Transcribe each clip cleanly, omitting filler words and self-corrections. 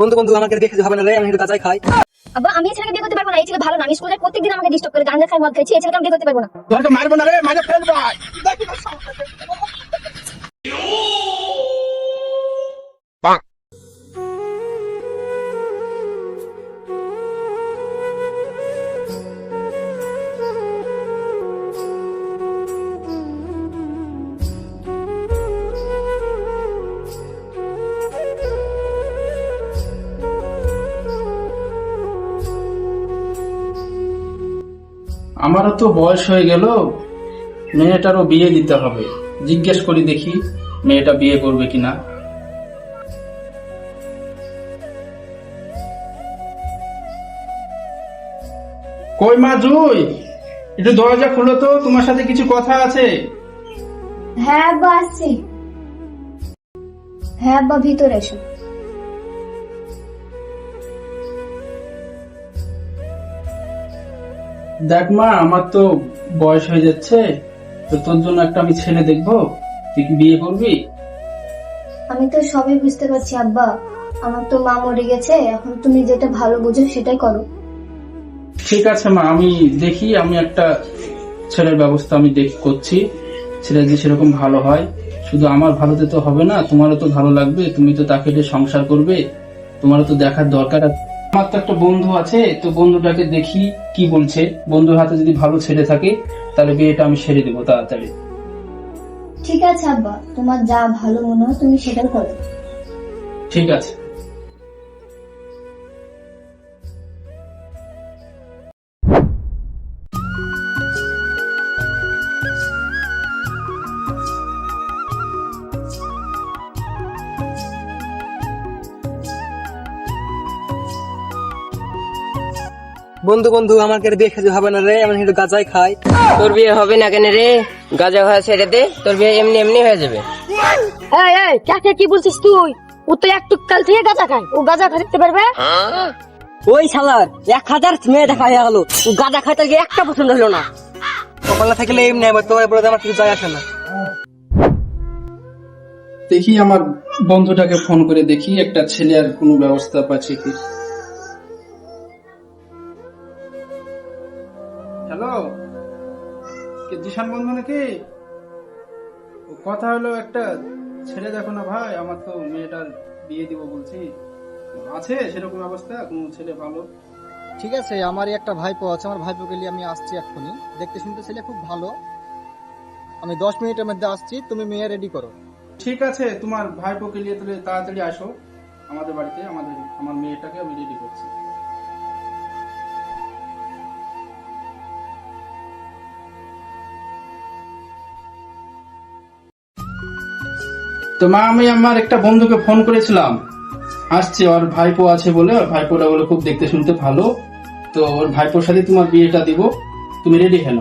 বন্ধু বন্ধু আমাকে দেখে হবে না রে, আমি একটু গাঁজাই খাই। আব্বা আমি এই ছেলেকে বিয়ে করতে পারবো না। এই ছেলে ভালো না। আমি স্কুলে প্রত্যেকদিন আমাকে ডিস্টার্ব করে, গাঁজা খাই, মদ খাইছি। এই ছেলেকে আমি বিয়ে করতে পারবো না। তোকে মারবো না রে, মাঝে ফেলবো। আমারও তো বয়স হয়ে গেল, মেয়েটারও বিয়ে দিতে হবে। জিজ্ঞেস করি দেখি মেয়েটা বিয়ে করবে কিনা। কই মা জুই, একটু দরজা খুলো তো, তোমার সাথে কিছু কথা আছে। হ্যাঁ আব্বা আসছি। হ্যাঁ আব্বা ভিতরে এসো। দেখ মা, আমার তো বয়স হয়ে যাচ্ছে, তো তোর জন্য একটা আমি ছেলে দেখবো, তুই কি বিয়ে করবি? আমি তো সবই বুঝতে পারছি আব্বা, আমার তো মা মরে গেছে। এখন তুমি যেটা ভালো বুঝো সেটাই করো। ঠিক আছে মা, আমি দেখি, আমি একটা ছেলের ব্যবস্থা আমি করছি। ছেলে যে সেরকম ভালো হয়, শুধু আমার ভালোতে তো হবে না, তোমারও তো ভালো লাগবে, তুমি তো তাকে নিয়ে সংসার করবে, তোমারও তো দেখার দরকার আছে। আমার তো একটা বন্ধু আছে, তো বন্ধুটাকে দেখি কি বলছে। বন্ধুর হাতে যদি ভালো ছেলে থাকে তাহলে বিয়েটা আমি সেরে দেবো তাড়াতাড়ি। ঠিক আছে আব্বা, তোমার যা ভালো মনে হয় তুমি সেটাই করো। ঠিক আছে। বন্ধু বন্ধু আমাকে দেখে হবে না রে, আমি একটু গাঁজাই খাই। তোর বিয়ে হবে না কেন রে? গাঁজা খাওয়া ছেড়ে দে, তোর বিয়ে এমনি এমনি হয়ে যাবে। এই এই কাকে কি বলছিস তুই? ও তো একটু কাল থেকে গাঁজা খায়, ও গাঁজা খাইতে পারবে? ওই শালার 1000 মেয়ে দেখা হয়ে গেল, ও গাঁজা খাইতে গিয়ে একটা পছন্দ হলো না। কপালে থাকলে এমনি হবে, তোমার বলে আমার কিছু যায় আসে না। দেখি আমার বন্ধুটাকে ফোন করে দেখি একটা ছেলে আর কোনো ব্যবস্থা পাচ্ছে কি। হ্যালো, কে জিশান বন্ধু নাকি? ও কথা হলো, একটা ছেলে দেখো না ভাই, আমার তো মেয়েটার বিয়ে দিব বলছি, আছে সেরকম ব্যবস্থা কোনো ছেলে ভালো? ঠিক আছে, আমারই একটা ভাইপো আছে, আমার ভাইপোকে নিয়ে আমি আসছি এক্ষুনি। দেখতে শুনতে ছেলে খুব ভালো, আমি 10 মিনিটের মধ্যে আসছি, তুমি মেয়ে রেডি করো। ঠিক আছে, তোমার ভাইপোকে নিয়ে তাহলে তাড়াতাড়ি আসো আমাদের বাড়িতে, আমার মেয়েটাকে আমি রেডি করছি। তো মা, আমি আমার একটা বন্ধুকে ফোন করেছিলাম, আসছে, ওর ভাইপো আছে বলে, ওর ভাইপোটা বলে খুব দেখতে শুনতে ভালো, তো ওর ভাইপোর সাথে তোমার বিয়েটা দিব, তুমি রেডি হেন।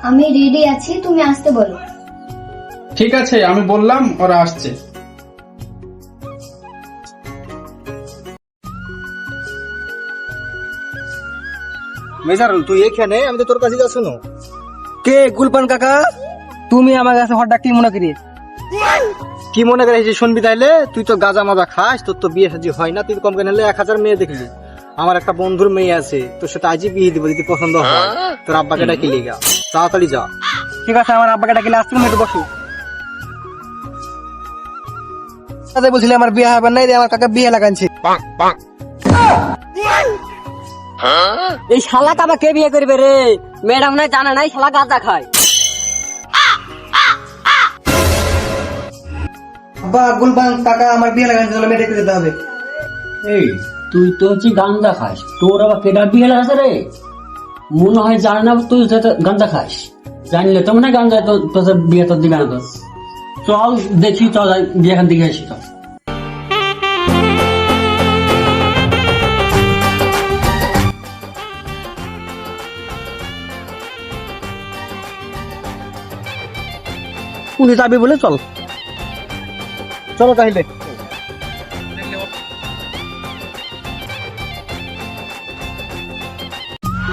আমি রেডি আছি, তুমি আসতে বলো। ঠিক আছে, আমি বললাম, ওরা আসছে। মেজারুল, তুই এখানে? আমি তো তোর কাছে যাচ্ছ না। কে গুলপান কাকা, তুমি আমার কাছে হঠাৎ কি মনে করি? কি মনে করেছিস শুনবি তাইলে? তুই তো গাঁজা মাজা খাস, তোর তো বিয়ে সাজি হয় না, তুই কম কেন 1000 মেয়ে দেখলি। আমার একটা বন্ধুর মেয়ে আছে, তোর সাথে আজই বিয়ে দিব, যদি পছন্দ হয়। তোর আব্বাকে ডাকি লিগা, তাড়াতাড়ি যা। ঠিক আছে, আমার আব্বাকে ডাকিলে আসতে একটু বসো। বলছিলে আমার বিয়ে হবে না, আমার কাকা বিয়ে লাগাচ্ছে। এই শালা কাবা কে বিয়ে করবে রে? মেয়েটা মনে হয় জানে নাই শালা গাঁজা খায়। আব্বা গুলপান কাকা আমার বিয়ে লাগাচ্ছে, মেয়ে দেখতে যেতে হবে। এই তুই তো হচ্ছে গাঞ্জা খাস, তোর আবার কেডা বিয়ে লাগাছে রে? মনে হয় জানে না তুই গাঞ্জা খাস, জানলে তো মনে হয় গাঞ্জা তোর বিয়ে তোর দিবে না। তো চল দেখি, চল বিয়ে এখান থেকে আসি। চল পুলিশ যাবি বলে চল, চলো তাহলে।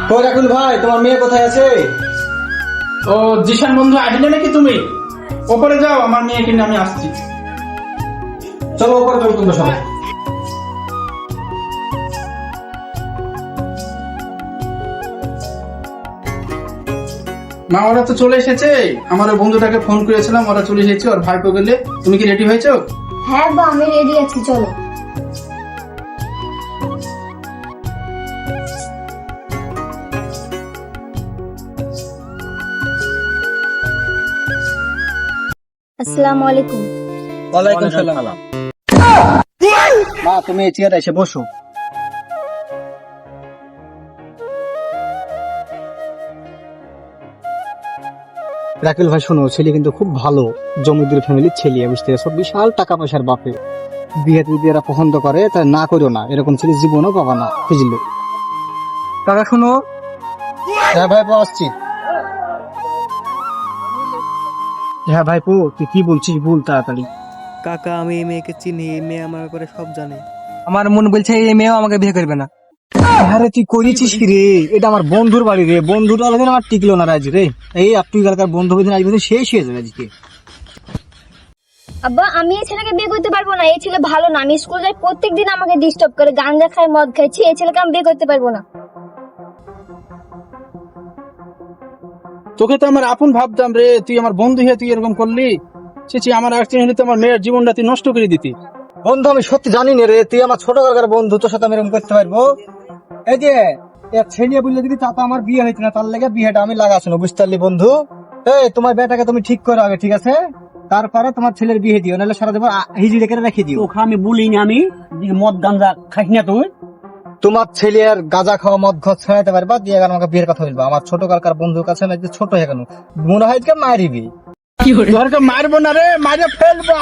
কই রাকুল ভাই, তোমার মেয়ে কোথায় আছে? ও জিশান বন্ধু, আসলে নাকি তুমি? ওপরে যাও, আমার মেয়েকে নিয়ে আমি আসছি। চলো ওপরে, চলো তোমরা সবাই। মা ওরা তো চলে এসেছে, আমার ওই বন্ধুটাকে ফোন করেছিলাম, ওরা চলে এসেছে, ওর ভাইপো গেলে। তুমি কি রেডি হয়েছো? হ্যাঁ আব্বা, আমি রেডি আছি, চলো। আসসালামু আলাইকুম। ওয়ালাইকুম সালাম। মা তুমি এই চেয়ারে এসে বসো। রাকিল ভাই শোনো, ছেলে কিন্তু খুব ভালো, জমিদার ফ্যামিলির ছেলে, বুঝতে পারছো, বিশাল টাকা পয়সার বাপে। বিয়ে যদি এরা পছন্দ করে তা না করো না, এরকম ছেলে জীবনও পাবা না, বুঝলে? কাকা শোনো, হ্যাঁ ভাইপো আসছি। হ্যাঁ ভাইপো, তুই কি বলছিস বল তাড়াতাড়ি। কাকা আমি এই মেয়েকে চিনি, এই মেয়ে আমার ব্যাপারে সব জানে। আমার মন বলছে এই মেয়েও আমাকে বিয়ে করবে না। আরে তুই করেছিস কি রে? এটা আমার বন্ধুর বাড়ি রে, বন্ধুটা আলাদা আমার টিকলো না আজ রে। এই তুই কালকার বন্ধু হয়ে আজ বোধহয় শেষ হয়ে যাবে আজকে। আব্বা, আমি এই ছেলেকে বিয়ে করতে পারবো না। এই ছেলে ভালো না। আমি স্কুল যাই, প্রত্যেকদিন আমাকে ডিস্টার্ব করে, গাঁজা খায়, মদ খাইছি। এই ছেলেকে আমি বিয়ে করতে পারবো না। তোকে তো আমার আপন ভাবতাম রে, তুই আমার বন্ধু হয়ে তুই এরকম করলি। ছি, আমার অ্যাক্সিডেন্ট হলে তো আমার মেয়ের জীবনটা তুই নষ্ট করে দিতি। বন্ধু আমি সত্যি জানি না রে, তুই আমার ছোট কালকার বন্ধু, তোর সাথে আমি এরকম করতে পারবো? এই যে ছেলে বললে যদি তা তো আমার বিয়ে হইতো না, তার লেগে বিয়েটা আমি লাগাচ্ছি না, বুঝতে পারলি বন্ধু? এই তোমার বেটাকে তুমি ঠিক করো আগে, ঠিক আছে? তারপরে তোমার ছেলের বিয়ে দিও, নাহলে সারা জীবন হিজি রেখে রেখে দিও। তোকে আমি বলিনি আমি যে মদ গাঞ্জা খাইস না তুই। তোমার ছেলে আর গাঁজা খাওয়া মদ খাওয়া ছাড়াইতে পারবা, দিয়ে এখন আমাকে বিয়ের কথা বলবা। আমার ছোট কালকার বন্ধুর কাছে আমি যে ছোট হয়ে গেল, মনে হয় যে মারিবি। তোরকে মারবো না রে, মারে ফেলবো।